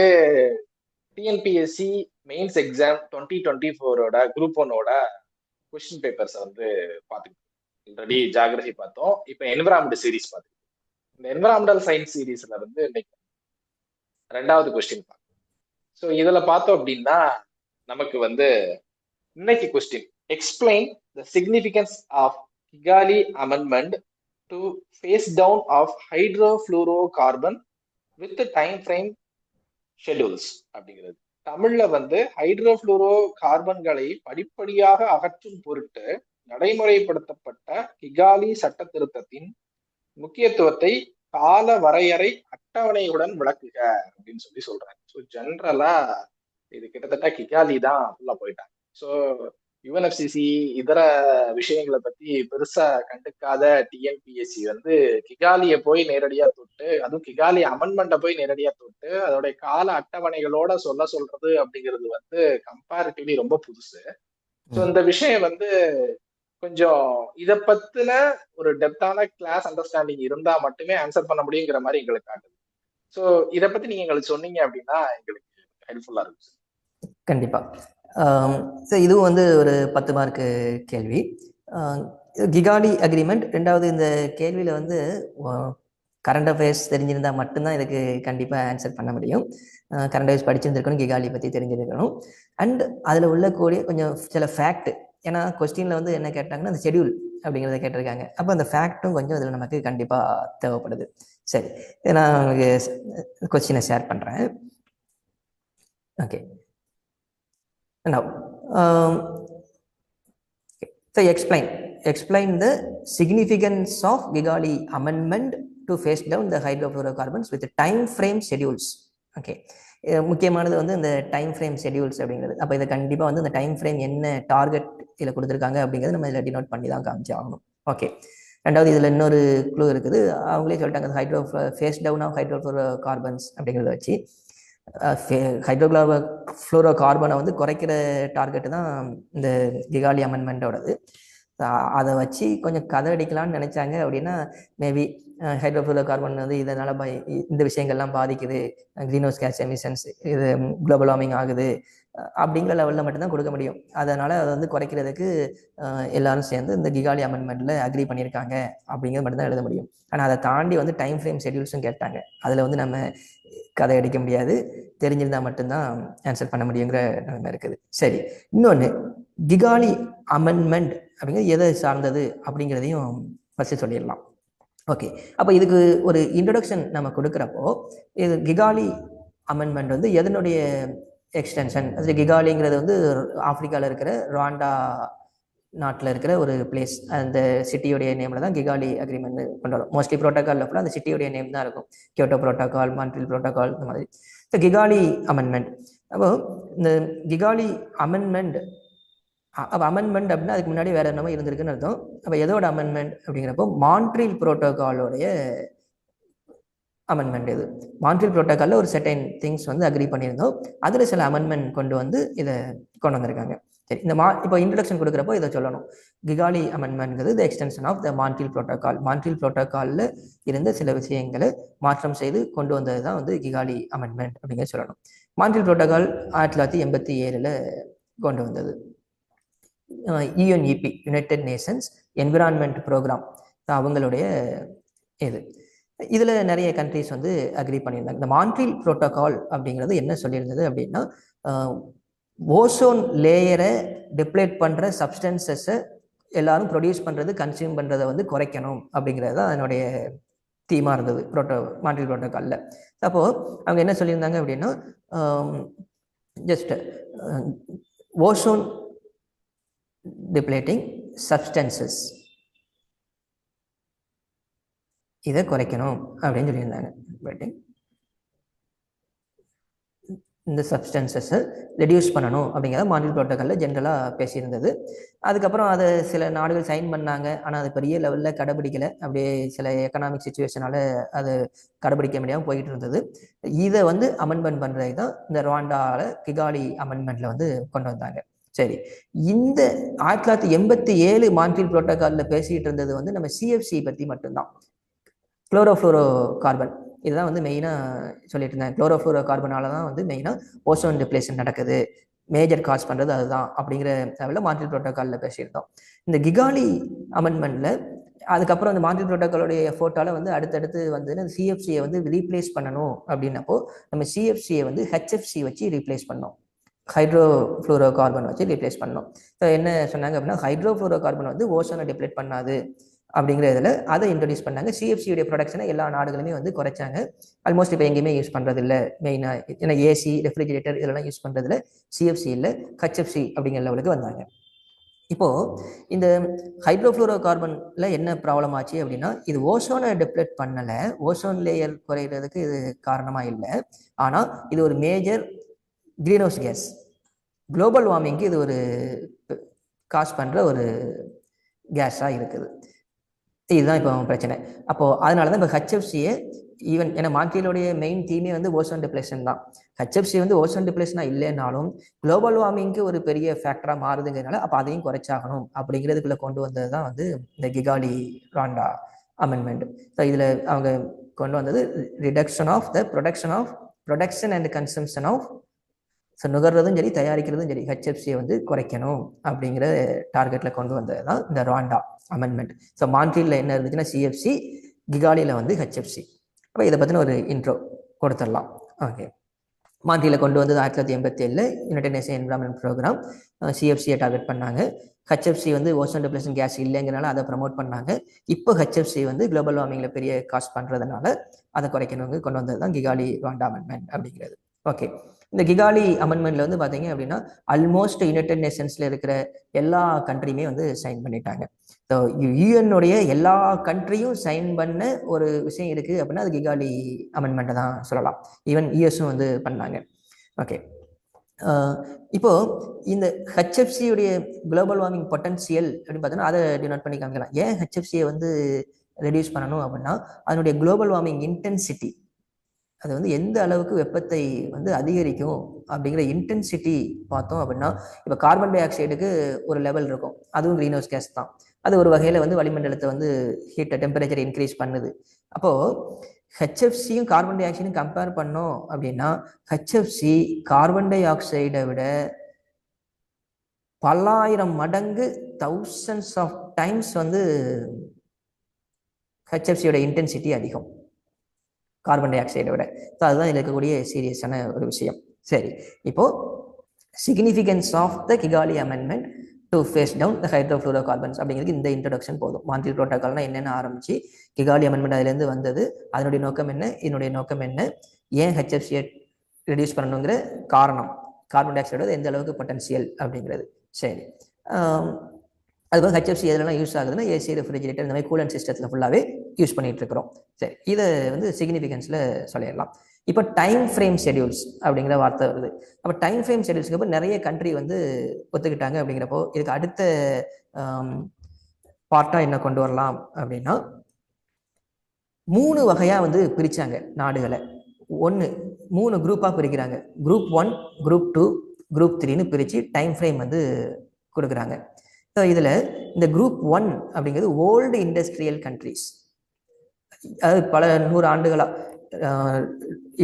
TNPSC mains exam 2024 group 1 question papers வந்து பார்த்துக்கிட்டோம். Already geography பார்த்தோம். இப்போ என்விரான்மெண்ட் சீரீஸ் பார்த்துக்கிட்டோம். இந்த என்விரான்மெண்டல் சயின்ஸ் சீரீஸ்ல வந்து இன்னைக்கு 2வது கொஸ்டின் பார்க்கணும். ஸோ இதில் பார்த்தோம் அப்படின்னா நமக்கு வந்து இன்னைக்கு question explain the significance of Kigali amendment to phase down of hydrofluorocarbon with time frame schedules அப்படிங்கிறது. தமிழ்ல வந்து ஹைட்ரோஃப்ளூரோ கார்பன்களை படிப்படியாக அகற்றும் பொருட்டு நடைமுறைப்படுத்தப்பட்ட கிகாலி சட்ட திருத்தத்தின் முக்கியத்துவத்தை கால வரையறை அட்டவணையுடன் விளக்குக அப்படின்னு சொல்றாங்க. ஸோ ஜென்ரலா இது கிட்டத்தட்ட கிகாலி தான் உள்ள போயிட்டாங்க. ஸோ யுஎன்எஃப்சிசி இதர விஷயங்களை பத்தி பெருசா கண்டுக்காத டிஎன்பிஎஸ்சி வந்து கிகாலியை போய் நேரடியா தொட்டு, அதுவும் கிகாலி அமெண்ட்மெண்ட்டை போய் நேரடியா தொட்டு அதோடைய கால அட்டவணைகளோட சொல்றது அப்படிங்கிறது வந்து கம்பேரிட்டிவ்லி ரொம்ப புதுசு. ஸோ இந்த விஷயம் வந்து கொஞ்சம் இதை பத்தின ஒரு டெப்தான கிளாஸ் அண்டர்ஸ்டாண்டிங் இருந்தா மட்டுமே ஆன்சர் பண்ண முடியுங்கிற மாதிரி எங்களுக்கு காட்டுது. ஸோ இதை பத்தி நீங்க எங்களுக்கு சொன்னீங்க அப்படின்னா எங்களுக்கு ஹெல்ப்ஃபுல்லா இருக்கும். கண்டிப்பா. ஸோ இதுவும் வந்து ஒரு 10 மார்க்கு கேள்வி. Kigali agreement. 2வது இந்த கேள்வியில் வந்து கரண்ட் அஃபேர்ஸ் தெரிஞ்சிருந்தால் மட்டும்தான் இதுக்கு கண்டிப்பாக ஆன்சர் பண்ண முடியும். கரண்ட் அஃபேர்ஸ் படிச்சிருந்துருக்கணும், கிகாலி பற்றி தெரிஞ்சிருக்கணும். அண்ட் அதில் உள்ளக்கூடிய கொஞ்சம் சில ஃபேக்ட், ஏன்னா கொஸ்டினில் வந்து என்ன கேட்டாங்கன்னா அந்த ஷெடியூல் அப்படிங்கிறத கேட்டிருக்காங்க. அப்போ அந்த ஃபேக்ட்டும் கொஞ்சம் அதில் நமக்கு கண்டிப்பாக தேவைப்படுது. சரி, நான் உங்களுக்கு கொஸ்டினை ஷேர் பண்ணுறேன். Okay. Now, so explain the significance of Kigali Amendment to phase down the hydrofluorocarbons with time frame schedules. Okay, முக்கியமானது வந்து இந்த டைம் ஃப்ரேம் ஷெடியூல்ஸ் அப்படிங்கிறது. அப்போ இதை கண்டிப்பாக வந்து இந்த டைம் ஃப்ரேம் என்ன டார்கெட் இதில் கொடுத்துருக்காங்க அப்படிங்கிறது நம்ம இதில் டினோட் பண்ணி தான் காமிச்சு ஆகணும். ஓகே. 2வது இதில் இன்னொரு க்ளூ இருக்குது. அவங்களே சொல்லிட்டாங்க ஃபேஸ் டவுன் ஆஃப் ஹைட்ரோஃப்ளூரோகார்பன்ஸ் அப்படிங்கிறத வச்சு ஹைட்ரோஃப்ளூரோ கார்பனை வந்து குறைக்கிற டார்கெட்டு தான் இந்த கிகாலி அமெண்ட்மெண்ட்டோடது. அதை வச்சு கொஞ்சம் கதை அடிக்கலாம்னு நினைச்சாங்க அப்படின்னா மேபி ஹைட்ரோஃப்ளூரோ கார்பன் வந்து இதனால் இந்த விஷயங்கள்லாம் பாதிக்குது, க்ரீன் ஹவுஸ் கேஸ் எமிஷன்ஸ், இது குளோபல் வார்மிங் ஆகுது அப்படிங்கிற லெவலில் மட்டும்தான் கொடுக்க முடியும். அதனால் அதை வந்து குறைக்கிறதுக்கு எல்லாரும் சேர்ந்து இந்த கிகாலி அமெண்ட்மெண்ட்டில் அக்ரி பண்ணியிருக்காங்க அப்படிங்கிறது மட்டும்தான் எழுத முடியும். ஆனால் அதை தாண்டி வந்து டைம் ஃப்ரேம் ஷெடியூல்ஸும் கேட்டாங்க. அதில் வந்து நம்ம கதை அடிக்க முடியாது, தெரிஞ்சிருந்தால் மட்டும்தான் ஆன்சர் பண்ண முடியுங்கிற நிலைமை இருக்குது. சரி, இன்னொன்று கிகாலி அமெண்ட்மெண்ட் அப்படிங்கிறது எதை சார்ந்தது அப்படிங்கிறதையும் ஃபஸ்ட்டு சொல்லிடலாம். ஓகே, அப்போ இதுக்கு ஒரு இன்ட்ரொடக்ஷன் நம்ம கொடுக்குறப்போ இது கிகாலி அமெண்ட்மெண்ட் வந்து எதனுடைய எக்ஸ்டென்ஷன்? அது கிகாலிங்கிறது வந்து ஆப்பிரிக்காவில் இருக்கிற ருவாண்டா நாட்டில் இருக்கிற ஒரு பிளேஸ். அந்த சிட்டியோடைய நேமில் தான் கிகாலி அக்ரிமெண்ட் கொண்டு வரும். மோஸ்ட்லி ப்ரோட்டோக்காலில் ஃபுல்லாக அந்த சிட்டியோடைய நேம் தான் இருக்கும். கியோட்டோ ப்ரோட்டோக்கால், மான்ட்ரியல் ப்ரோட்டோக்கால், இந்த மாதிரி. So Kigali amendment. அப்போ இந்த கிகாலி அமெண்ட்மெண்ட் அப்படின்னா அதுக்கு முன்னாடி வேற என்னமோ இருந்திருக்குன்னு அர்த்தம். அப்போ எதோட அமெண்ட்மெண்ட் அப்படிங்கிறப்போ மான்ட்ரியல் ப்ரோட்டோக்காலோடைய அமெண்ட்மெண்ட். இது மான்ட்ரியல் ப்ரோட்டோக்காலில் ஒரு செர்டைன் திங்ஸ் வந்து அக்ரி பண்ணியிருந்தோம். அதில் சில அமெண்ட்மெண்ட் கொண்டு வந்து இதை கொண்டு வந்திருக்காங்க. சரி, இந்த இப்போ இன்ட்ரடக்ஷன் கொடுக்குறப்போ இதை சொல்லணும். கிகாலி அமெண்ட்மெண்ட்ங்கிறது the extension of the Montreal protocol. Montreal ப்ரோட்டோக்காலில் இருந்த சில விஷயங்களை மாற்றம் செய்து கொண்டு வந்தது தான் வந்து கிகாலி அமெண்ட்மெண்ட் அப்படிங்கிறத சொல்லணும். மான்ட்ரியல் ப்ரோட்டோக்கால் 1987 கொண்டு வந்தது. UNEP, United Nations Environment Programme, அவங்களுடைய இது. இதில் நிறைய கண்ட்ரிஸ் வந்து அக்ரி பண்ணியிருந்தாங்க. இந்த மான்ட்ரியல் ப்ரோட்டோக்கால் அப்படிங்கிறது என்ன சொல்லியிருந்தது அப்படின்னா, ஓசோன் லேயரை டிப்ளேட் பண்ணுற சப்ஸ்டன்சஸை எல்லாரும் ப்ரொடியூஸ் பண்ணுறது, கன்சியூம் பண்ணுறதை வந்து குறைக்கணும் அப்படிங்கிறது தான் அதனுடைய தீமாக இருந்தது மான்ட்ரியல் ப்ரோட்டோக்காலில். அப்போது அவங்க என்ன சொல்லியிருந்தாங்க அப்படின்னா, ஜஸ்ட் ஓசோன் டிப்ளேட்டிங் சப்ஸ்டன்சஸ் இதை குறைக்கணும் அப்படின்னு சொல்லியிருந்தாங்க. இந்த சப்ஸ்டன்சஸை ரெடியூஸ் பண்ணணும் அப்படிங்கிறத மான்ட்ரியல் ப்ரோட்டோக்காலில் ஜென்ரலாக பேசியிருந்தது. அதுக்கப்புறம் அதை சில நாடுகள் சைன் பண்ணாங்க. ஆனால் அது பெரிய லெவலில் கடைபிடிக்கலை. அப்படியே சில எக்கனாமிக் சுச்சுவேஷனால் அது கடைபிடிக்க முடியாமல் போயிட்டு இருந்தது. இதை வந்து அமெண்ட்மெண்ட் பண்ணுறது தான் இந்த ருவாண்டாவில் கிகாலி அமெண்ட்மெண்ட்டில் வந்து கொண்டு வந்தாங்க. சரி, இந்த 1987 மான்ட்ரியல் ப்ரோட்டோக்காலில் பேசிகிட்டு இருந்தது வந்து நம்ம சிஎஃப்சி பற்றி மட்டும்தான். Chlorofluoro carbon. இதுதான் வந்து மெயினாக சொல்லிட்டு இருந்தேன். குளோரோஃப்ளோரோ கார்பனால தான் வந்து மெயினாக ஓசோன் டிப்ளேஷன் நடக்குது, மேஜர் காஸ் பண்ணுறது அதுதான் அப்படிங்கிற லெவலில் மான்ட்ரியல் புரோட்டோகாலில் பேசியிருந்தோம். இந்த கிகாலி அமெண்ட்மெண்ட்டில் அதுக்கப்புறம் அந்த மான்ட்ரியல் புரோட்டோகாலோடைய எஃபோர்ட்டால் வந்து அடுத்தடுத்து வந்து அந்த சிஎஃப்சியை வந்து ரீப்ளேஸ் பண்ணணும் அப்படின்னப்போ நம்ம சிஎஃப்சியை வந்து ஹெச்எஃப்சி வச்சு ரீப்ளேஸ் பண்ணோம், ஹைட்ரோஃப்ளோரோ கார்பன் வச்சு ரீப்ளேஸ் பண்ணோம். ஸோ என்ன சொன்னாங்க அப்படின்னா ஹைட்ரோஃப்ளோரோ கார்பன் வந்து ஓசோனை டிப்ளேட் பண்ணாது அப்படிங்கிற இதில் அதை இன்ட்ரடியூஸ் பண்ணாங்க. சிஎஃப்சியுடைய ப்ரொடக்ஷனை எல்லா நாடுகளுமே வந்து குறைச்சாங்க. ஆல்மோஸ்ட் இப்போ எங்கேயுமே யூஸ் பண்ணுறது இல்லை மெயினாக, ஏன்னா ஏசி ரெஃப்ரிஜிரேட்டர் இதெல்லாம் யூஸ் பண்ணுறதுல சிஎஃப்சி இல்லை, ஹெச்எஃப்சி அப்படிங்கிற லெவலுக்கு வந்தாங்க. இப்போ இந்த ஹைட்ரோஃப்ளோரோ கார்பன்ல என்ன ப்ராப்ளம் ஆச்சு அப்படின்னா இது ஓசோனை டிப்ளேட் பண்ணலை, ஓசோன் லேயர் குறையிறதுக்கு இது காரணமாக இல்லை, ஆனால் இது ஒரு major greenhouse gas, global வார்மிங்க்கு இது ஒரு காஸ் பண்ணுற ஒரு கேஸாக இருக்குது. இதுதான் இப்போ பிரச்சனை. அப்போது அதனால தான் இப்போ ஹெச்எஃப்சியை ஈவன் ஏன்னா மான்ட்ரியலோடைய மெயின் தீமே வந்து ஓசோன் டிப்ளேஷன் தான். ஹெச்எஃப்சி வந்து ஓசோன் டிப்ளேஷனாக இல்லைனாலும் குளோபல் வார்மிங்க்கு ஒரு பெரிய ஃபேக்டராக மாறுதுங்கிறதுனால அப்போ அதையும் குறைச்சாகணும் அப்படிங்கிறதுக்குள்ளே கொண்டு வந்தது தான் வந்து இந்த கிகாலி ராண்டா அமெண்ட்மெண்ட். ஸோ இதில் அவங்க கொண்டு வந்தது reduction of the production and consumption of, so நுகர்றதும் சரி தயாரிக்கிறதும் சரி ஹெச்எஃப்சியை வந்து குறைக்கணும் அப்படிங்கிற டார்கெட்டில் கொண்டு வந்தது தான் இந்த ராண்டா அமெண்ட்மெண்ட். ஸோ மான்ட்ரியலில் என்ன இருந்துச்சுன்னா சிஎஃப்சி, கிகாலியில் வந்து ஹெச்எஃப்சி. அப்போ இதை பற்றின ஒரு இன்ட்ரோ கொடுத்துடலாம். ஓகே, மான்ட்ரியலில் கொண்டு வந்தது 1987 யுனைடெட் நேஷன் என்விரான்மெண்ட் ப்ரோக்ராம். சிஎஃப்சியை டார்கெட் பண்ணாங்க. ஹெச்எஃப்சி வந்து ஓசோன் டிப்ளேஷன் கேஸ் இல்லைங்கிறனால அதை ப்ரமோட் பண்ணாங்க. இப்போ ஹெச்எஃப்சி வந்து குளோபல் வார்மிங்கில் பெரிய காஸ்ட் பண்ணுறதுனால அதை குறைக்கணுங்க கொண்டு வந்தது தான் கிகாலி ராண்டா அமெண்ட்மெண்ட் அப்படிங்கிறது. ஓகே, இந்த கிகாலி அமெண்ட்மெண்ட்ல வந்து பார்த்தீங்க அப்படின்னா ஆல்மோஸ்ட் யுனைடெட் நேஷன்ஸ்ல இருக்கிற எல்லா கண்ட்ரியுமே வந்து சைன் பண்ணிட்டாங்க. ஸோ யூஎன்னுடைய எல்லா கண்ட்ரியும் சைன் பண்ண ஒரு விஷயம் இருக்கு அப்படின்னா அது கிகாலி அமெண்ட்மெண்ட்டை தான் சொல்லலாம். ஈவன் யூஎஸும் வந்து பண்ணாங்க. ஓகே, இப்போ இந்த ஹெச்எஃப்சியுடைய குளோபல் வார்மிங் பொட்டன்சியல் அப்படின்னு பார்த்தோன்னா அதை டினோட் பண்ணி காமிக்கலாம். ஏன் ஹெச்எஃப்சியை வந்து ரெடியூஸ் பண்ணணும் அப்படின்னா அதனுடைய குளோபல் வார்மிங் இன்டென்சிட்டி, அது வந்து எந்த அளவுக்கு வெப்பத்தை வந்து அதிகரிக்கும் அப்படிங்கிற இன்டென்சிட்டி பார்த்தோம் அப்படின்னா இப்போ கார்பன் டை ஆக்சைடுக்கு ஒரு லெவல் இருக்கும், அதுவும் கிரீன் ஹவுஸ் கேஸ் தான். அது ஒரு வகையில் வந்து வளிமண்டலத்தை வந்து ஹீட்டை டெம்பரேச்சர் இன்க்ரீஸ் பண்ணுது. அப்போது ஹெச்எஃப்சியும் கார்பன் டை ஆக்சைடும் கம்பேர் பண்ணோம் அப்படின்னா ஹெச்எஃப்சி கார்பன் டை ஆக்சைடை விட பல்லாயிரம் மடங்கு, தௌசண்ட்ஸ் ஆஃப் டைம்ஸ் வந்து ஹெச்எஃப்சியோட இன்டென்சிட்டி அதிகம் கார்பன் டை ஆக்சைடை விட. ஸோ அதுதான் இருக்கக்கூடிய சீரியஸான ஒரு விஷயம். சரி, இப்போ significance of the Kigali amendment to phase down the hydrofluorocarbons அப்படிங்கிறது இந்த இன்ட்ரடக்ஷன் போதும். மான்ட்ரியல் புரோட்டோகால்னா என்னென்ன ஆரம்பிச்சு கிகாலி அமெண்ட்மெண்ட் அதுலேருந்து வந்தது, அதனுடைய நோக்கம் என்ன, இதனுடைய நோக்கம் என்ன, ஏன் ஹெச்எஃப்சியை ரெடியூஸ் பண்ணணுங்கிற காரணம், கார்பன் டை ஆக்சைடோட எந்த அளவுக்கு பொட்டன்சியல் அப்படிங்கிறது. சரி, அதுபோல் ஹெச்எஃப்சி எதெல்லாம் யூஸ் ஆகுதுன்னா ஏசி ரெஃப்ரிஜிரேட்டர் இந்த மாதிரி கூலண்ட் சிஸ்டத்தில் ஃபுல்லாகவே யூஸ் பண்ணிட்டு இருக்கிறோம். சரி, இதை வந்து சிக்னிஃபிகன்ஸில் சொல்லிடலாம். இப்போ டைம் ஃப்ரேம் ஷெடியூல்ஸ் அப்படிங்கிற வார்த்தை வருது. அப்போ டைம் ஃப்ரேம் ஷெடியூல்ஸ்க்கு அப்போ நிறைய கண்ட்ரி வந்து ஒத்துக்கிட்டாங்க. அப்படிங்கிறப்போ இதுக்கு அடுத்த பார்ட்டாக என்ன கொண்டு வரலாம் அப்படின்னா 3 வகையாக வந்து பிரித்தாங்க நாடுகளை. 3 குரூப்பாக பிரிக்கிறாங்க. குரூப் 1, குரூப் 2, குரூப் 3ன்னு பிரித்து டைம் ஃப்ரேம் வந்து கொடுக்குறாங்க. ஸோ இதில் இந்த குரூப் 1 அப்படிங்கிறது ஓல்டு இண்டஸ்ட்ரியல் கண்ட்ரிஸ், அதாவது பல 100 ஆண்டுகளாக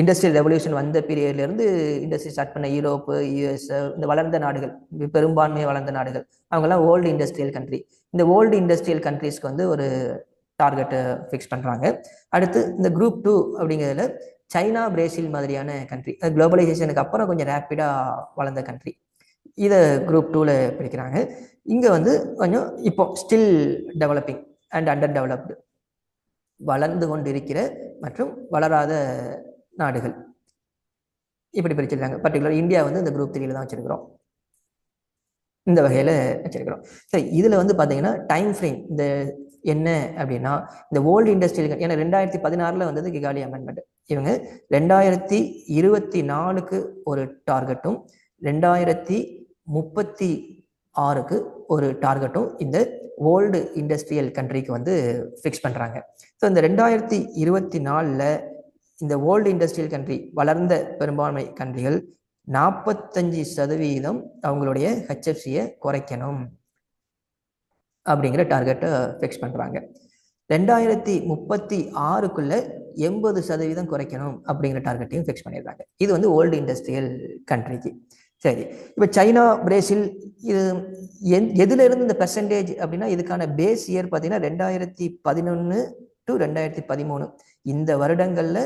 இண்டஸ்ட்ரியல் ரெவல்யூஷன் வந்த பீரியட்லேருந்து இண்டஸ்ட்ரி ஸ்டார்ட் பண்ண யூரோப்பு, யூஎஸ், இந்த வளர்ந்த நாடுகள், பெரும்பான்மையாக வளர்ந்த நாடுகள், அவங்கெல்லாம் ஓல்டு இண்டஸ்ட்ரியல் கண்ட்ரி. இந்த ஓல்டு இண்டஸ்ட்ரியல் கண்ட்ரிஸ்க்கு வந்து ஒரு டார்கெட்டை ஃபிக்ஸ் பண்ணுறாங்க. அடுத்து இந்த குரூப் 2 அப்படிங்கிறதுல சைனா, பிரேசில் மாதிரியான கண்ட்ரி, குளோபலைசேஷனுக்கு அப்புறம் கொஞ்சம் ரேப்பிடாக வளர்ந்த கண்ட்ரி, இதை குரூப் 2ல பிரிக்கிறாங்க. இங்கே வந்து கொஞ்சம் இப்போ still developing and under developed, வளர்ந்து கொண்டு இருக்கிற மற்றும் வளராத நாடுகள், இப்படி பிரிச்சிருக்காங்க. பர்டிகுலர் இந்தியா வந்து இந்த குரூப் 3ல தான் வச்சிருக்கிறோம், இந்த வகையில் வச்சிருக்கிறோம். சரி, இதில் வந்து பார்த்தீங்கன்னா டைம் ஃப்ரேம் இந்த என்ன அப்படின்னா இந்த ஓல்டு இண்டஸ்ட்ரியல், ஏன்னா 2016 வந்தது கிகாலி அமெண்ட்மெண்ட், இவங்க 2024க்கு ஒரு டார்கெட்டும் 2036க்கு ஒரு டார்கெட்டும் இந்த ஓல்டு இண்டஸ்ட்ரியல் கண்ட்ரிக்கு வந்து ஃபிக்ஸ் பண்ணுறாங்க. ஸோ இந்த 2024 இந்த ஓல்டு இண்டஸ்ட்ரியல் கண்ட்ரி, வளர்ந்த பெரும்பான்மை கண்ட்ரிகள் 45% அவங்களுடைய ஹெச்எஃப்சியை குறைக்கணும் அப்படிங்கிற டார்கெட்டை ஃபிக்ஸ் பண்ணுறாங்க. 2036க்குள்ள 80% குறைக்கணும் அப்படிங்கிற டார்கெட்டையும் ஃபிக்ஸ் பண்ணியிருக்காங்க. இது வந்து ஓல்டு இண்டஸ்ட்ரியல் கண்ட்ரிக்கு. சரி, இப்போ சைனா, பிரேசில் இது எதுல இருந்து இந்த பெர்சன்டேஜ் அப்படின்னா, இதுக்கான பேஸ் இயர் பார்த்தீங்கன்னா 2011 டு 2013 இந்த வருடங்கள்ல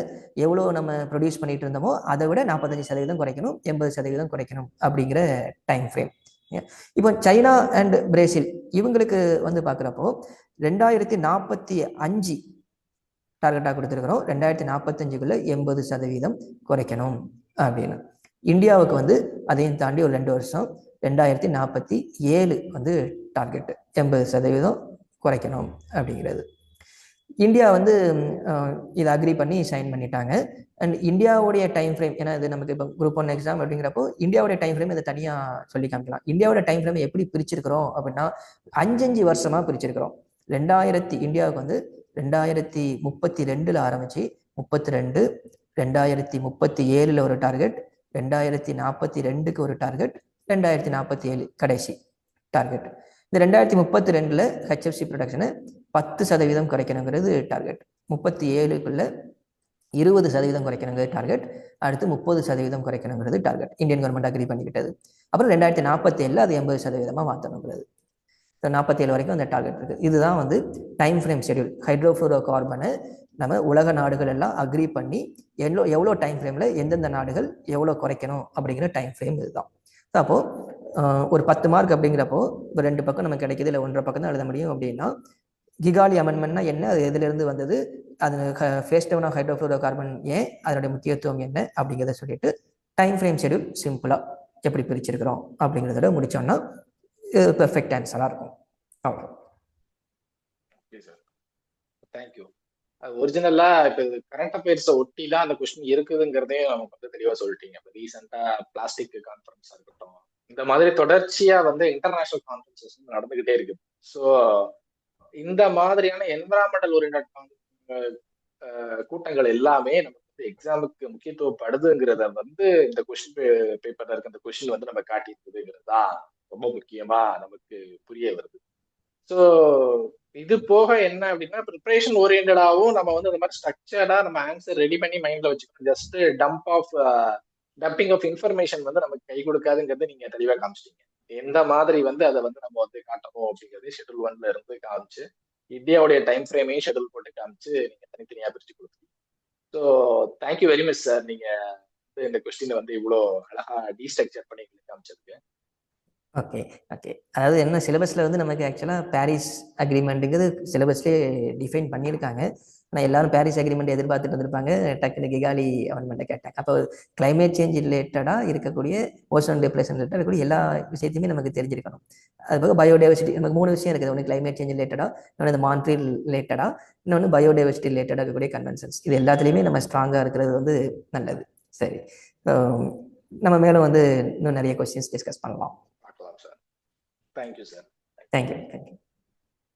எவ்வளோ நம்ம ப்ரொடியூஸ் பண்ணிட்டு இருந்தோமோ அதை விட 45% குறைக்கணும், 80% குறைக்கணும் அப்படிங்கிற டைம் ஃப்ரேம். இப்போ சைனா அண்ட் பிரேசில் இவங்களுக்கு வந்து பார்க்குறப்போ 2045 டார்கெட்டாக கொடுத்துருக்குறோம். 2045க்குள்ள 80% குறைக்கணும் அப்படின்னு. இந்தியாவுக்கு வந்து அதையும் தாண்டி ஒரு 2 வருஷம் 2047 வந்து டார்கெட்டு 80% குறைக்கணும் அப்படிங்கிறது. இந்தியா வந்து இதை அக்ரி பண்ணி சைன் பண்ணிட்டாங்க. அண்ட் இந்தியாவுடைய டைம் ஃப்ரேம், ஏன்னா இது நமக்கு இப்போ குரூப் 1 எக்ஸாம் அப்படிங்கிறப்போ இந்தியாவுடைய டைம் ஃப்ரேம் இதை தனியாக சொல்லி காமிக்கலாம். இந்தியாவோட டைம் ஃப்ரேம் எப்படி பிரிச்சிருக்கிறோம் அப்படின்னா 5 வருஷமாக பிரிச்சிருக்கிறோம். இந்தியாவுக்கு வந்து 2032 ஆரம்பிச்சு 32, 2037 ஒரு டார்கெட், 2042 ஒரு டார்கெட், 2047 கடைசி டார்கெட். இந்த 2032 ஹெச்எஃப்சி ப்ரொடக்ஷனை 10% குறைக்கணுங்கிறது டார்கெட். 37க்குள்ள 20% குறைக்கணுங்கிறது டார்கெட். அடுத்து 30% குறைக்கணுங்கிறது டார்கெட். இந்தியன் கவர்மெண்ட் அக்ரி பண்ணிக்கிட்டது. அப்புறம் 2047 அது 80% மாற்றணுங்கிறது. 47 வரைக்கும் அந்த டார்கெட் இருக்கு. இதுதான் வந்து டைம் ஃப்ரேம் ஷெடியூல். ஹைட்ரோஃப்ளோரோ கார்பனை நம்ம உலக நாடுகள் எல்லாம் அக்ரி பண்ணி எவ்வளோ டைம் ஃப்ரேமில் எந்தெந்த நாடுகள் எவ்வளோ குறைக்கணும் அப்படிங்கிற டைம் ஃப்ரேம் இதுதான். அப்போ ஒரு 10 மார்க் அப்படிங்கிறப்போ இப்போ 2 பக்கம் நமக்கு கிடைக்கிது, இல்லை 1.5 பக்கம் தான் எழுத முடியும். அப்படின்னா கிகாலி அமெண்ட்மெண்ட்னா என்ன, அது எதிலிருந்து வந்தது, அது ஃபேஸ் டவுன் ஆஃப் ஹைட்ரோஃப்ளோரோ கார்பன் ஏன், அதனுடைய முக்கியத்துவம் என்ன அப்படிங்கிறத சொல்லிட்டு டைம் ஃப்ரேம் ஷெடியூல் சிம்பிளாக எப்படி பிரிச்சிருக்கிறோம் அப்படிங்கிறத முடிச்சோம்னா பெர்ஃபெக்ட் ஆன்சராக இருக்கும். அவ்வளோ. Okay sir, thank you. அது ஒரிஜினலா இப்போ கரண்ட் அஃபேர்ஸை ஒட்டிலாம் அந்த கொஸ்டின் இருக்குதுங்கிறதையும் நமக்கு வந்து தெளிவாக சொல்லிட்டீங்க. இப்போ ரீசெண்டாக பிளாஸ்டிக் கான்ஃபரன்ஸாக இருக்கட்டும், இந்த மாதிரி தொடர்ச்சியா வந்து இன்டர்நேஷனல் கான்ஃபரன்சஸ் நடந்துகிட்டே இருக்கு. ஸோ இந்த மாதிரியான என்விரான்மெண்டல் ஓரியன்ட் கூட்டங்கள் எல்லாமே நமக்கு வந்து எக்ஸாமுக்கு முக்கியத்துவப்படுதுங்கிறத வந்து இந்த கொஸ்டின் பேப்பர்ல இருக்க இந்த கொஸ்டின் வந்து நம்ம காட்டியிருக்குதுங்கிறது தான் ரொம்ப முக்கியமா நமக்கு புரிய வருது. ஸோ இது போக என்ன அப்படின்னா, ப்ரிப்பரேஷன் ஓரியன்டாவும் நம்ம வந்து இந்த மாதிரி ஸ்ட்ரக்சர்டா நம்ம ஆன்சர் ரெடி பண்ணி மைண்ட்ல வச்சுக்கணும். ஜஸ்ட் டம்பிங் ஆஃப் இன்ஃபர்மேஷன் வந்து நமக்கு கை கொடுக்காதுங்கிறது நீங்க தெளிவா காமிச்சிட்டீங்க. எந்த மாதிரி வந்து அதை வந்து நம்ம வந்து காட்டணும் அப்படிங்கிறது ஷெட்யூல் 1ல இருந்து காமிச்சு, இந்தியாவுடைய டைம் ஃப்ரேமையும் ஷெட்யூல் போட்டு காமிச்சு நீங்க தனித்தனியா பிரிச்சு கொடுத்துருக்கீங்க. So thank you very much sir. நீங்க இந்த கொஸ்டினை வந்து இவ்வளோ அழகா டீஸ்ட்ரக்சர் பண்ணி காமிச்சதுக்கு. ஓகே ஓகே அதாவது என்ன, சிலபஸில் வந்து நமக்கு ஆக்சுவலாக பாரிஸ் அக்ரிமெண்ட்டுங்கிறது சிலபஸ்லேயே டிஃபைன் பண்ணியிருக்காங்க. ஆனால் எல்லாரும் பாரிஸ் அக்ரிமெண்ட் எதிர்பார்த்துட்டு இருந்திருப்பாங்க. டக்குனு கிகாலி அமெண்ட்மெண்ட்டை கேட்டாங்க. அப்போ கிளைமேட் சேஞ்ச் ரிலேட்டடாக இருக்கக்கூடிய ஓசோன் டிப்ளேஷன் ரிலேட்டடாக இருக்கக்கூடிய எல்லா விஷயத்தையுமே நமக்கு தெரிஞ்சிருக்கணும். அதுபோக பயோடைவர்சிட்டி, நமக்கு 3 விஷயம் இருக்குது. ஒன்று கிளைமேட் சேஞ்ச் ரிலேட்டடாக, இன்னொன்று இந்த மான்ட்ரியல் ரிலேட்டடாக, இன்னொன்று பயோடைவர்சிட்டி ரிலேட்டடாக இருக்கக்கூடிய கன்வென்ஷன்ஸ். இது எல்லாத்துலேயுமே நம்ம ஸ்ட்ராங்காக இருக்கிறது வந்து நல்லது. சரி, நம்ம மேலும் வந்து இன்னும் நிறைய கொஸ்டின்ஸ் டிஸ்கஸ் பண்ணலாம். பார்க்கலாம் சார். Thank you sir. தேங்க்யூ.